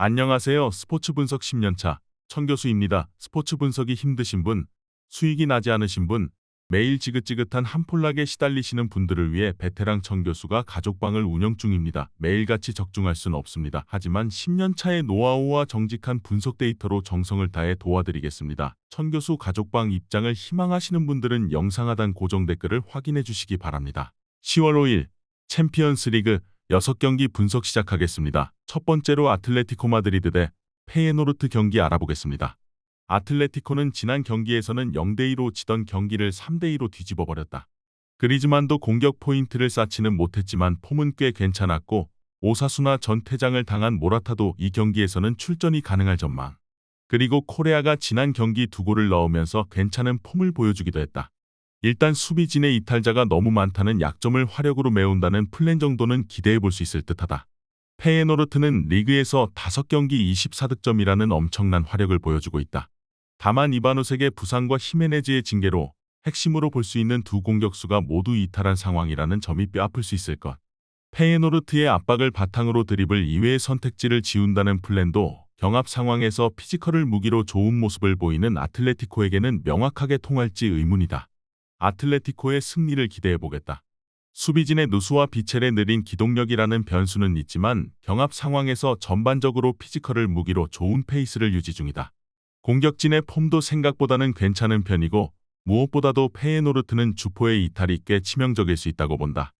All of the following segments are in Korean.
안녕하세요. 스포츠 분석 10년차 천교수입니다. 스포츠 분석이 힘드신 분, 수익이 나지 않으신 분, 매일 지긋지긋한 한폴락에 시달리시는 분들을 위해 베테랑 천교수가 가족방을 운영 중입니다. 매일같이 적중할 수는 없습니다. 하지만 10년차의 노하우와 정직한 분석 데이터로 정성을 다해 도와드리겠습니다. 천교수 가족방 입장을 희망하시는 분들은 영상 하단 고정 댓글을 확인해 주시기 바랍니다. 10월 5일 챔피언스 리그 6경기 분석 시작하겠습니다. 첫 번째로 아틀레티코 마드리드 대 페예노르트 경기 알아보겠습니다. 아틀레티코는 지난 경기에서는 0대2로 지던 경기를 3대2로 뒤집어버렸다. 그리즈만도 공격 포인트를 쌓지는 못했지만 폼은 꽤 괜찮았고 오사수나 전퇴장을 당한 모라타도 이 경기에서는 출전이 가능할 전망. 그리고 코레아가 지난 경기 2골을 넣으면서 괜찮은 폼을 보여주기도 했다. 일단 수비진의 이탈자가 너무 많다는 약점을 화력으로 메운다는 플랜 정도는 기대해볼 수 있을 듯하다. 페예노르트는 리그에서 5경기 24득점이라는 엄청난 화력을 보여주고 있다. 다만 이바누색의 부상과 히메네즈의 징계로 핵심으로 볼 수 있는 두 공격수가 모두 이탈한 상황이라는 점이 뼈아플 수 있을 것. 페예노르트의 압박을 바탕으로 드리블 이외의 선택지를 지운다는 플랜도 경합 상황에서 피지컬을 무기로 좋은 모습을 보이는 아틀레티코에게는 명확하게 통할지 의문이다. 아틀레티코의 승리를 기대해보겠다. 수비진의 누수와 비첼의 느린 기동력이라는 변수는 있지만 경합 상황에서 전반적으로 피지컬을 무기로 좋은 페이스를 유지 중이다. 공격진의 폼도 생각보다는 괜찮은 편이고 무엇보다도 페예노르트는 주포의 이탈이 꽤 치명적일 수 있다고 본다.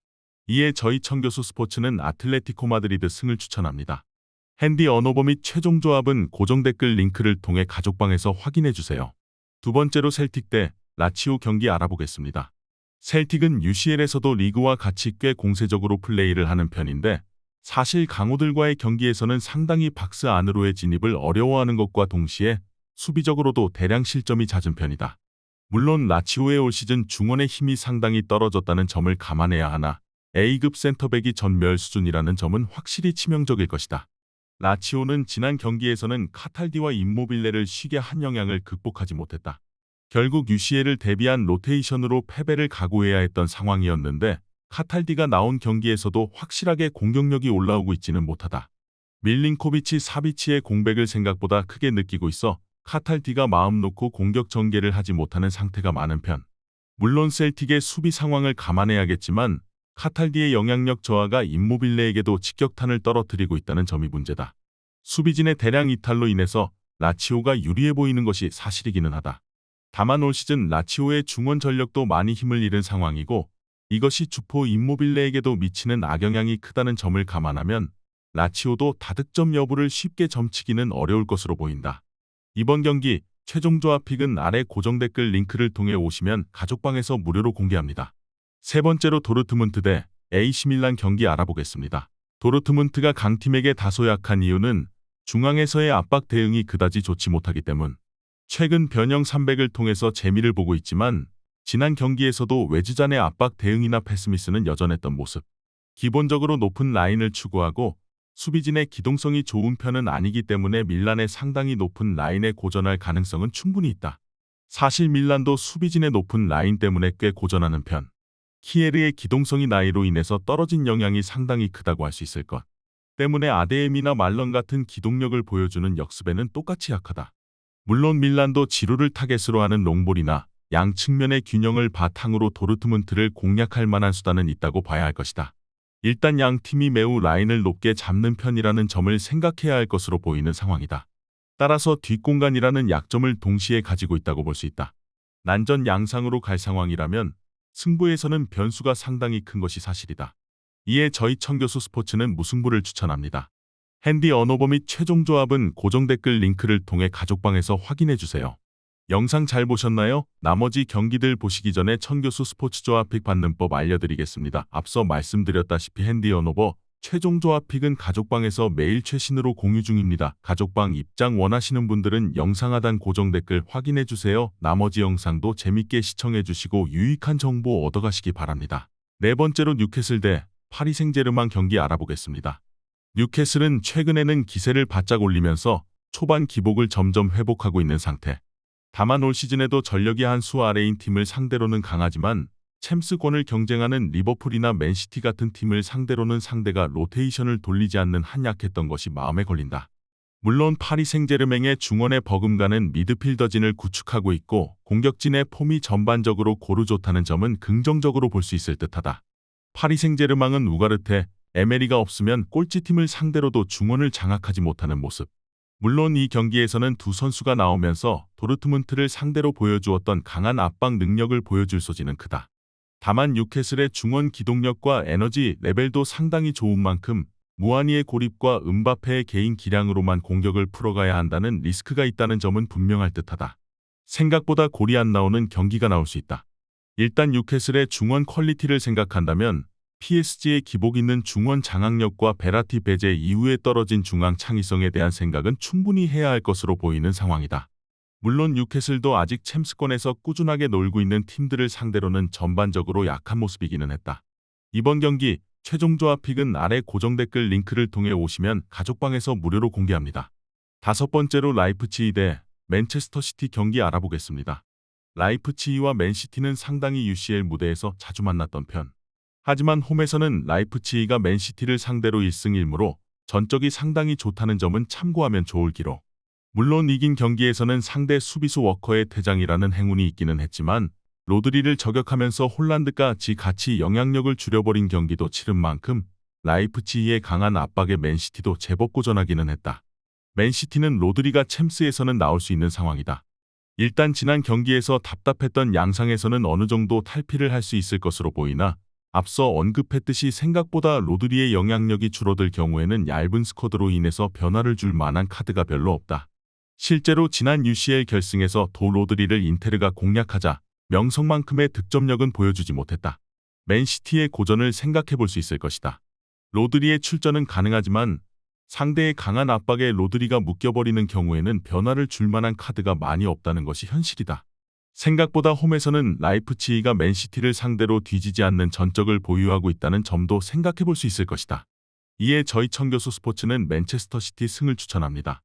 이에 저희 천교수 스포츠는 아틀레티코 마드리드 승을 추천합니다. 핸디 언어버 및 최종 조합은 고정 댓글 링크를 통해 가족방에서 확인해주세요. 두 번째로 셀틱 대 라치오 경기 알아보겠습니다. 셀틱은 UCL에서도 리그와 같이 꽤 공세적으로 플레이를 하는 편인데 사실 강호들과의 경기에서는 상당히 박스 안으로의 진입을 어려워하는 것과 동시에 수비적으로도 대량 실점이 잦은 편이다. 물론 라치오의 올 시즌 중원의 힘이 상당히 떨어졌다는 점을 감안해야 하나 A급 센터백이 전멸 수준이라는 점은 확실히 치명적일 것이다. 라치오는 지난 경기에서는 카탈디와 임모빌레를 쉬게 한 영향을 극복하지 못했다. 결국 UCL을 대비한 로테이션으로 패배를 각오해야 했던 상황이었는데 카탈디가 나온 경기에서도 확실하게 공격력이 올라오고 있지는 못하다. 밀린코비치 사비치의 공백을 생각보다 크게 느끼고 있어 카탈디가 마음 놓고 공격 전개를 하지 못하는 상태가 많은 편. 물론 셀틱의 수비 상황을 감안해야겠지만 카탈디의 영향력 저하가 임모빌레에게도 직격탄을 떨어뜨리고 있다는 점이 문제다. 수비진의 대량 이탈로 인해서 라치오가 유리해 보이는 것이 사실이기는 하다. 다만 올 시즌 라치오의 중원 전력도 많이 힘을 잃은 상황이고 이것이 주포 임모빌레에게도 미치는 악영향이 크다는 점을 감안하면 라치오도 다득점 여부를 쉽게 점치기는 어려울 것으로 보인다. 이번 경기 최종 조합 픽은 아래 고정 댓글 링크를 통해 오시면 가족방에서 무료로 공개합니다. 세 번째로 도르트문트 대 AC 밀란 경기 알아보겠습니다. 도르트문트가 강팀에게 다소 약한 이유는 중앙에서의 압박 대응이 그다지 좋지 못하기 때문. 최근 변형 300을 통해서 재미를 보고 있지만 지난 경기에서도 외주잔의 압박 대응이나 패스미스는 여전했던 모습. 기본적으로 높은 라인을 추구하고 수비진의 기동성이 좋은 편은 아니기 때문에 밀란의 상당히 높은 라인에 고전할 가능성은 충분히 있다. 사실 밀란도 수비진의 높은 라인 때문에 꽤 고전하는 편. 키에르의 기동성이 나이로 인해서 떨어진 영향이 상당히 크다고 할 수 있을 것. 때문에 아데엠이나 말런 같은 기동력을 보여주는 역습에는 똑같이 약하다. 물론 밀란도 지루를 타겟으로 하는 롱볼이나 양 측면의 균형을 바탕으로 도르트문트를 공략할 만한 수단은 있다고 봐야 할 것이다. 일단 양 팀이 매우 라인을 높게 잡는 편이라는 점을 생각해야 할 것으로 보이는 상황이다. 따라서 뒷공간이라는 약점을 동시에 가지고 있다고 볼 수 있다. 난전 양상으로 갈 상황이라면 승부에서는 변수가 상당히 큰 것이 사실이다. 이에 저희 천교수 스포츠는 무승부를 추천합니다. 핸디 언어버 및 최종 조합은 고정 댓글 링크를 통해 가족방에서 확인해주세요. 영상 잘 보셨나요? 나머지 경기들 보시기 전에 천교수 스포츠 조합 픽 받는 법 알려드리겠습니다. 앞서 말씀드렸다시피 핸디 언어버 최종 조합 픽은 가족방에서 매일 최신으로 공유 중입니다. 가족방 입장 원하시는 분들은 영상 하단 고정 댓글 확인해주세요. 나머지 영상도 재밌게 시청해주시고 유익한 정보 얻어가시기 바랍니다. 네 번째로 뉴캐슬 대 파리 생제르맹 경기 알아보겠습니다. 뉴캐슬은 최근에는 기세를 바짝 올리면서 초반 기복을 점점 회복하고 있는 상태. 다만 올 시즌에도 전력이 한 수 아래인 팀을 상대로는 강하지만 챔스권을 경쟁하는 리버풀이나 맨시티 같은 팀을 상대로는 상대가 로테이션을 돌리지 않는 한 약했던 것이 마음에 걸린다. 물론 파리 생제르맹의 중원에 버금가는 미드필더진을 구축하고 있고 공격진의 폼이 전반적으로 고루 좋다는 점은 긍정적으로 볼 수 있을 듯하다. 파리 생제르맹은 우가르테, 에메리가 없으면 꼴찌팀을 상대로도 중원을 장악하지 못하는 모습. 물론 이 경기에서는 두 선수가 나오면서 도르트문트를 상대로 보여주었던 강한 압박 능력을 보여줄 소지는 크다. 다만 뉴캐슬의 중원 기동력과 에너지 레벨도 상당히 좋은 만큼 무아니의 고립과 음바페의 개인 기량으로만 공격을 풀어가야 한다는 리스크가 있다는 점은 분명할 듯하다. 생각보다 골이 안 나오는 경기가 나올 수 있다. 일단 뉴캐슬의 중원 퀄리티를 생각한다면 PSG의 기복 있는 중원 장악력과 베라티 배제 이후에 떨어진 중앙 창의성에 대한 생각은 충분히 해야 할 것으로 보이는 상황이다. 물론 뉴캐슬도 아직 챔스권에서 꾸준하게 놀고 있는 팀들을 상대로는 전반적으로 약한 모습이기는 했다. 이번 경기 최종 조합 픽은 아래 고정 댓글 링크를 통해 오시면 가족방에서 무료로 공개합니다. 다섯 번째로 라이프치히 대 맨체스터 시티 경기 알아보겠습니다. 라이프치히와 맨시티는 상당히 UCL 무대에서 자주 만났던 편. 하지만 홈에서는 라이프치히가 맨시티를 상대로 1승 1무로 전적이 상당히 좋다는 점은 참고하면 좋을 기록. 물론 이긴 경기에서는 상대 수비수 워커의 퇴장이라는 행운이 있기는 했지만 로드리를 저격하면서 홀란드까지 같이 영향력을 줄여버린 경기도 치른 만큼 라이프치히의 강한 압박에 맨시티도 제법 고전하기는 했다. 맨시티는 로드리가 챔스에서는 나올 수 있는 상황이다. 일단 지난 경기에서 답답했던 양상에서는 어느 정도 탈피를 할 수 있을 것으로 보이나 앞서 언급했듯이 생각보다 로드리의 영향력이 줄어들 경우에는 얇은 스쿼드로 인해서 변화를 줄 만한 카드가 별로 없다. 실제로 지난 UCL 결승에서 도 로드리를 인테르가 공략하자 명성만큼의 득점력은 보여주지 못했다. 맨시티의 고전을 생각해 볼 수 있을 것이다. 로드리의 출전은 가능하지만 상대의 강한 압박에 로드리가 묶여버리는 경우에는 변화를 줄 만한 카드가 많이 없다는 것이 현실이다. 생각보다 홈에서는 라이프치히가 맨시티를 상대로 뒤지지 않는 전적을 보유하고 있다는 점도 생각해 볼 수 있을 것이다. 이에 저희 청교수 스포츠는 맨체스터 시티 승을 추천합니다.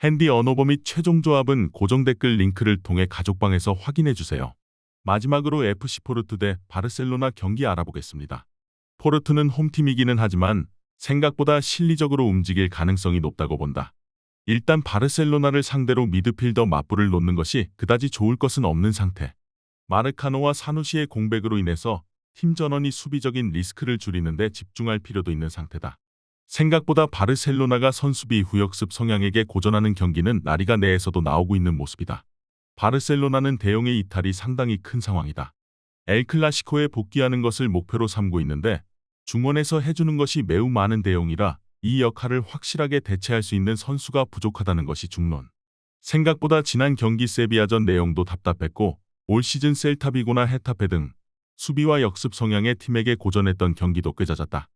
핸디 언어버 및 최종 조합은 고정 댓글 링크를 통해 가족방에서 확인해 주세요. 마지막으로 FC 포르투 대 바르셀로나 경기 알아보겠습니다. 포르투는 홈팀이기는 하지만 생각보다 실리적으로 움직일 가능성이 높다고 본다. 일단 바르셀로나를 상대로 미드필더 맞불을 놓는 것이 그다지 좋을 것은 없는 상태. 마르카노와 사누시의 공백으로 인해서 팀 전원이 수비적인 리스크를 줄이는 데 집중할 필요도 있는 상태다. 생각보다 바르셀로나가 선수비 후역습 성향에게 고전하는 경기는 라리가 내에서도 나오고 있는 모습이다. 바르셀로나는 대용의 이탈이 상당히 큰 상황이다. 엘 클라시코에 복귀하는 것을 목표로 삼고 있는데 중원에서 해주는 것이 매우 많은 대용이라 이 역할을 확실하게 대체할 수 있는 선수가 부족하다는 것이 중론. 생각보다 지난 경기 세비야전 내용도 답답했고 올 시즌 셀타비고나 헤타페 등 수비와 역습 성향의 팀에게 고전했던 경기도 꽤 잦았다.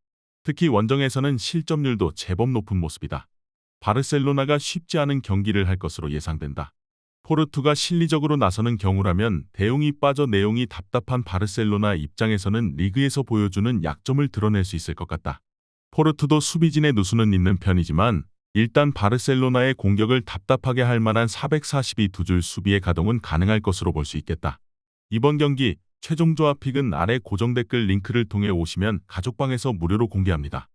특히 원정에서는 실점률도 제법 높은 모습이다. 바르셀로나가 쉽지 않은 경기를 할 것으로 예상된다. 포르투가 실리적으로 나서는 경우라면 대용이 빠져 내용이 답답한 바르셀로나 입장에서는 리그에서 보여주는 약점을 드러낼 수 있을 것 같다. 포르투도 수비진의 누수는 있는 편이지만 일단 바르셀로나의 공격을 답답하게 할 만한 442줄 수비의 가동은 가능할 것으로 볼 수 있겠다. 이번 경기 최종 조합 픽은 아래 고정 댓글 링크를 통해 오시면 가족방에서 무료로 공개합니다.